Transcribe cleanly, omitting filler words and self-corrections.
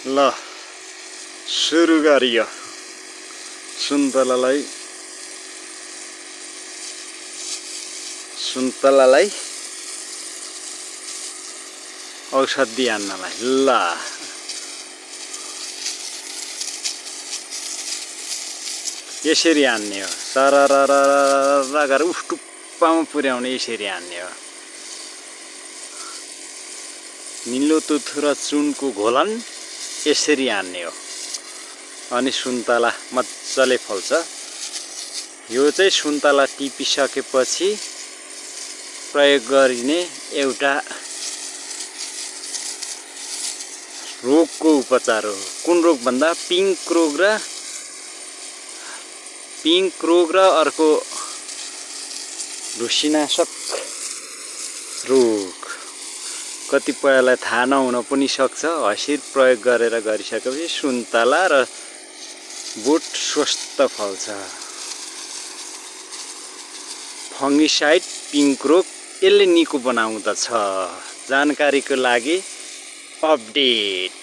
ल सुरु गरियो सुन्तलालाई औषधि हान्नलाई। ल यसरी हान्ने हो, सररररर गरेर उफ टुप्पामा पुर्याउने, यसरी हान्ने हो। निलो तुथु र चुनको घोलन यसरी हान्ने हो, अनि सुन्तला मजाले फल्छ। यो चाहिँ सुन्तला टिपिसकेपछि प्रयोग गरिने एउटा रोगको उपचार हो। कुन रोग भन्दा पिङ्क रोग र अर्को ढुसीनाशक रोग। कतिपयलाई थाहा नहुन पनि सक्छ। हसिर प्रयोग गरिसकेपछि सुन्तला र बोट स्वस्थ फल्छ। फङ्गिसाइड पिङ्क रोग यसले निको बनाउँदछ। जानकारीको लागि अपडेट।